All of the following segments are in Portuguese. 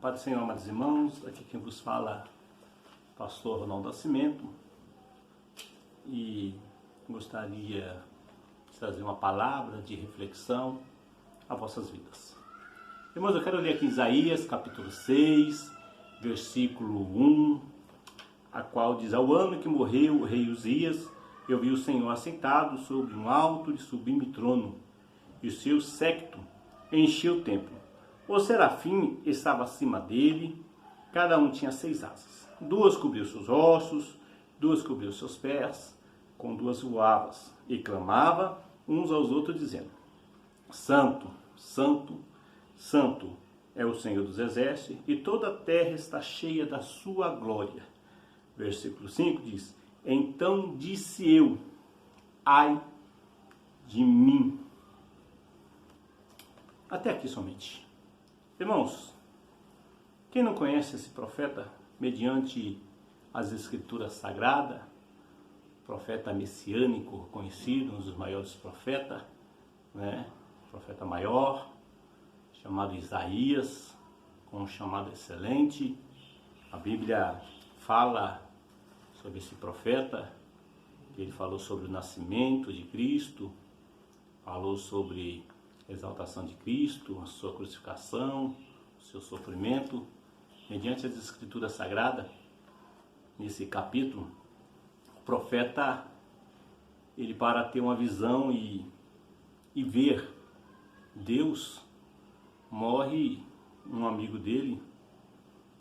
Pai do Senhor, amados irmãos, aqui quem vos fala, pastor Ronaldo Nascimento, e gostaria de trazer uma palavra de reflexão a vossas vidas. Irmãos, eu quero ler aqui Isaías, capítulo 6, versículo 1, a qual diz: Ao ano que morreu o rei Uzias, eu vi o Senhor assentado sobre um alto e sublime trono, e o seu séquito encheu o templo. O serafim estava acima dele, cada um tinha 6 asas. 2 cobriu seus ossos, 2 cobriu seus pés, com 2 voavas, e clamava uns aos outros, dizendo: Santo, Santo, Santo é o Senhor dos exércitos, e toda a terra está cheia da sua glória. Versículo 5 diz: Então disse eu, ai de mim. Até aqui somente. Irmãos, quem não conhece esse profeta, mediante as escrituras sagradas, profeta messiânico conhecido, um dos maiores profetas, profeta maior, chamado Isaías, com um chamado excelente. A Bíblia fala sobre esse profeta, ele falou sobre o nascimento de Cristo, falou sobre a exaltação de Cristo, a sua crucificação, o seu sofrimento. Mediante as escrituras sagradas, nesse capítulo, o profeta, ele para ter uma visão e ver Deus, morre um amigo dele,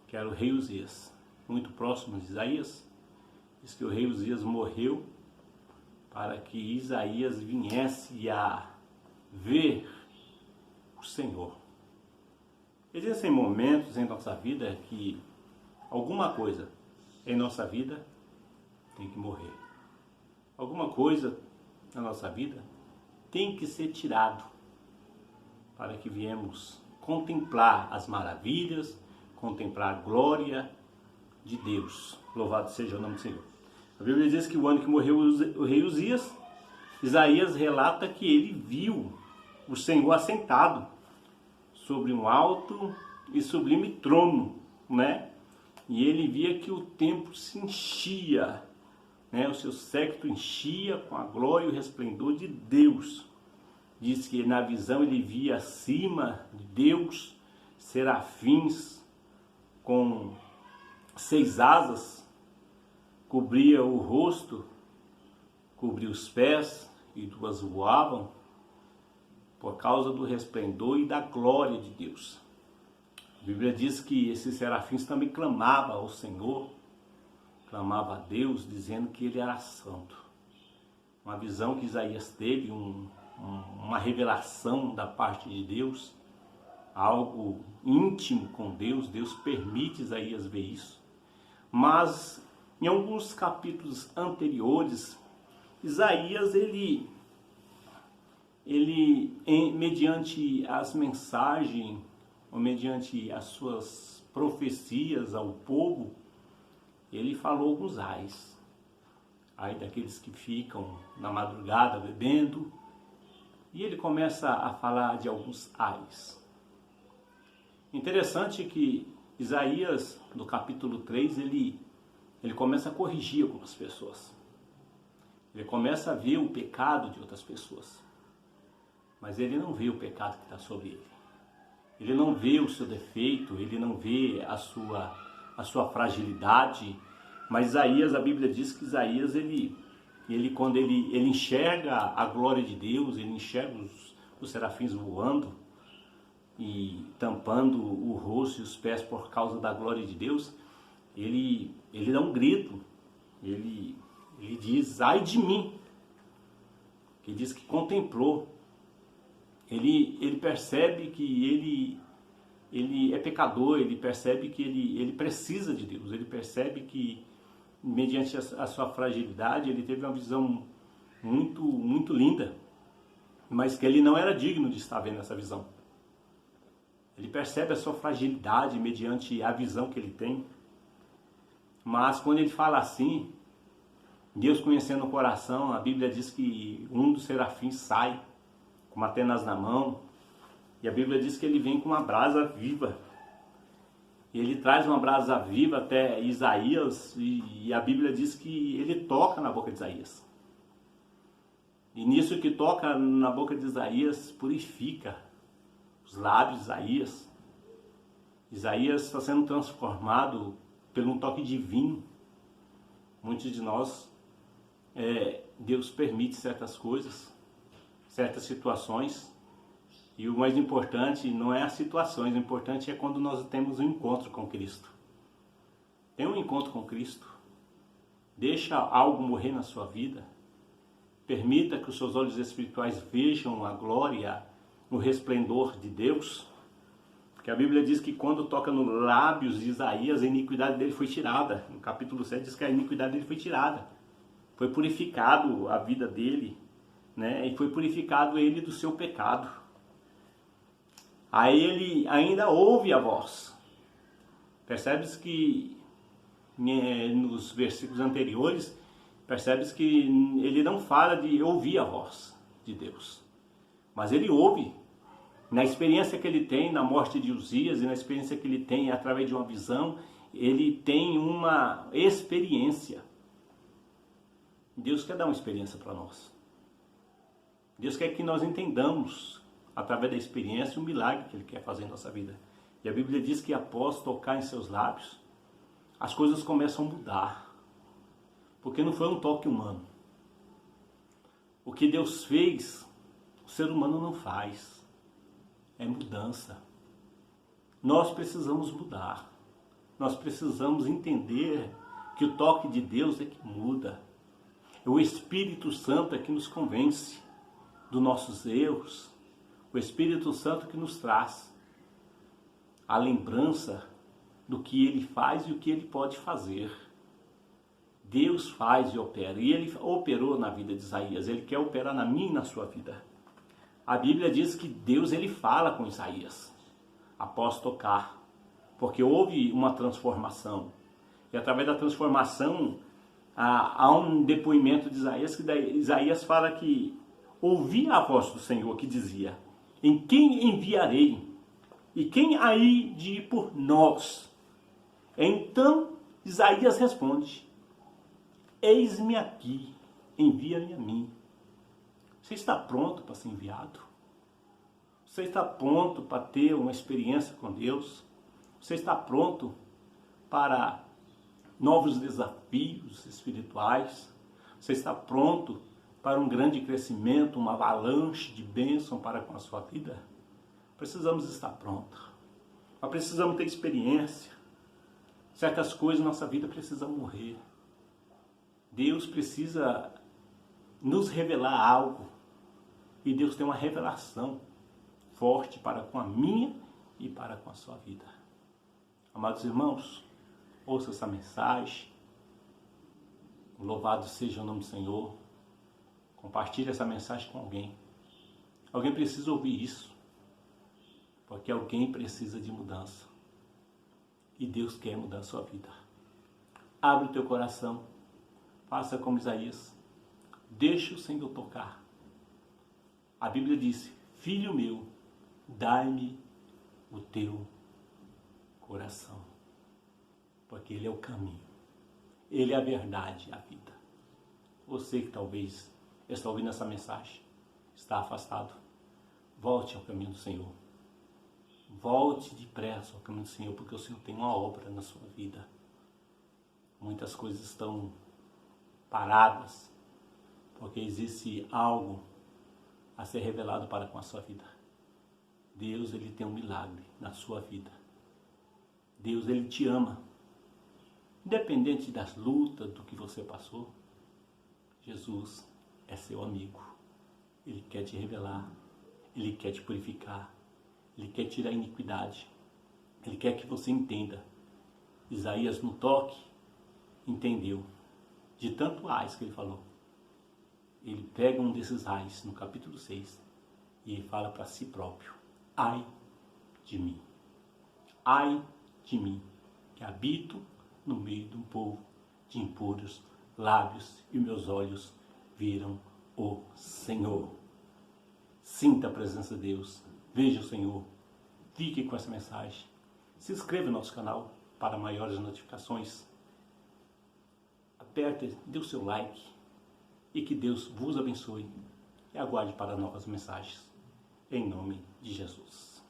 que era o rei Uzias, muito próximo de Isaías. Diz que o rei Uzias morreu para que Isaías viesse a ver o Senhor. Existem momentos em nossa vida que alguma coisa em nossa vida tem que morrer. Alguma coisa na nossa vida tem que ser tirado para que viemos contemplar as maravilhas, contemplar a glória de Deus. Louvado seja o nome do Senhor. A Bíblia diz que o ano que morreu o rei Uzias, Isaías relata que ele viu o Senhor assentado sobre um alto e sublime trono, E ele via que o templo se enchia, O seu séquito enchia com a glória e o resplendor de Deus. Diz que na visão ele via acima de Deus serafins com 6 asas, cobria o rosto, cobria os pés, e 2 voavam, por causa do resplendor e da glória de Deus. A Bíblia diz que esses serafins também clamavam ao Senhor, clamavam a Deus, dizendo que ele era santo. Uma visão que Isaías teve, uma revelação da parte de Deus, algo íntimo com Deus. Deus permite Isaías ver isso. Mas em alguns capítulos anteriores, Isaías, mediante as mensagens, ou mediante as suas profecias ao povo, ele falou alguns ais. Ai daqueles que ficam na madrugada bebendo. E ele começa a falar de alguns ais. Interessante que Isaías, no capítulo 3, ele começa a corrigir algumas pessoas. Ele começa a ver o pecado de outras pessoas. Mas ele não vê o pecado que está sobre ele. Ele não vê o seu defeito, ele não vê a sua fragilidade. Mas Isaías, a Bíblia diz que Isaías, quando ele enxerga a glória de Deus, ele enxerga os serafins voando e tampando o rosto e os pés por causa da glória de Deus, ele dá um grito, ele diz: ai de mim, que diz que contemplou. Ele percebe que ele é pecador, ele percebe que ele precisa de Deus, ele percebe que, mediante a sua fragilidade, ele teve uma visão muito, muito linda, mas que ele não era digno de estar vendo essa visão. Ele percebe a sua fragilidade mediante a visão que ele tem, mas quando ele fala assim, Deus conhecendo o coração, a Bíblia diz que um dos serafins sai com uma tenaz na mão, e a Bíblia diz que ele vem com uma brasa viva. E ele traz uma brasa viva até Isaías, e a Bíblia diz que ele toca na boca de Isaías. E nisso que toca na boca de Isaías, purifica os lábios de Isaías. Isaías está sendo transformado por um toque divino. Muitos de nós, Deus permite certas coisas, certas situações. E o mais importante não é as situações, o importante é quando nós temos um encontro com Cristo. Tem um encontro com Cristo. Deixa algo morrer na sua vida. Permita que os seus olhos espirituais vejam a glória, o resplendor de Deus. Porque a Bíblia diz que quando toca nos lábios de Isaías, a iniquidade dele foi tirada. No capítulo 7 diz que a iniquidade dele foi tirada. Foi purificado a vida dele, né? E foi purificado ele do seu pecado. Aí ele ainda ouve a voz. Percebes que nos versículos anteriores, percebes que ele não fala de ouvir a voz de Deus. Mas ele ouve. Na experiência que ele tem na morte de Uzias e na experiência que ele tem através de uma visão, ele tem uma experiência. Deus quer dar uma experiência para nós. Deus quer que nós entendamos através da experiência, o milagre que Ele quer fazer em nossa vida. E a Bíblia diz que após tocar em seus lábios, as coisas começam a mudar. Porque não foi um toque humano. O que Deus fez, o ser humano não faz. É mudança. Nós precisamos mudar. Nós precisamos entender que o toque de Deus é que muda. É o Espírito Santo é que nos convence dos nossos erros. O Espírito Santo que nos traz a lembrança do que Ele faz e o que Ele pode fazer. Deus faz e opera. E Ele operou na vida de Isaías. Ele quer operar na minha e na sua vida. A Bíblia diz que Deus ele fala com Isaías após tocar. Porque houve uma transformação. E através da transformação há um depoimento de Isaías. Que Isaías fala que ouvia a voz do Senhor que dizia: em quem enviarei? E quem há de ir por nós? Então Isaías responde: eis-me aqui, envia-me a mim. Você está pronto para ser enviado? Você está pronto para ter uma experiência com Deus? Você está pronto para novos desafios espirituais? Você está pronto para um grande crescimento, uma avalanche de bênção para com a sua vida? Precisamos estar prontos. Mas precisamos ter experiência. Certas coisas na nossa vida precisam morrer. Deus precisa nos revelar algo. E Deus tem uma revelação forte para com a minha e para com a sua vida. Amados irmãos, ouça essa mensagem. Louvado seja o nome do Senhor. Compartilhe essa mensagem com alguém. Alguém precisa ouvir isso. Porque alguém precisa de mudança. E Deus quer mudar a sua vida. Abre o teu coração. Faça como Isaías. Deixa o Senhor tocar. A Bíblia diz: filho meu, dai-me o teu coração. Porque Ele é o caminho. Ele é a verdade e a vida. Você que talvez está ouvindo essa mensagem, está afastado, volte ao caminho do Senhor. Volte depressa ao caminho do Senhor, porque o Senhor tem uma obra na sua vida. Muitas coisas estão paradas, porque existe algo a ser revelado para com a sua vida. Deus, Ele tem um milagre na sua vida. Deus, Ele te ama. Independente das lutas, do que você passou, Jesus é seu amigo. Ele quer te revelar. Ele quer te purificar. Ele quer tirar a iniquidade. Ele quer que você entenda. Isaías, no toque, entendeu. De tanto ais que ele falou. Ele pega um desses ais, no capítulo 6, e ele fala para si próprio: ai de mim. Ai de mim, que habito no meio de um povo de impuros lábios, e meus olhos viram o Senhor. Sinta a presença de Deus. Veja o Senhor. Fique com essa mensagem. Se inscreva no nosso canal para maiores notificações. Aperte, dê o seu like e que Deus vos abençoe e aguarde para novas mensagens. Em nome de Jesus.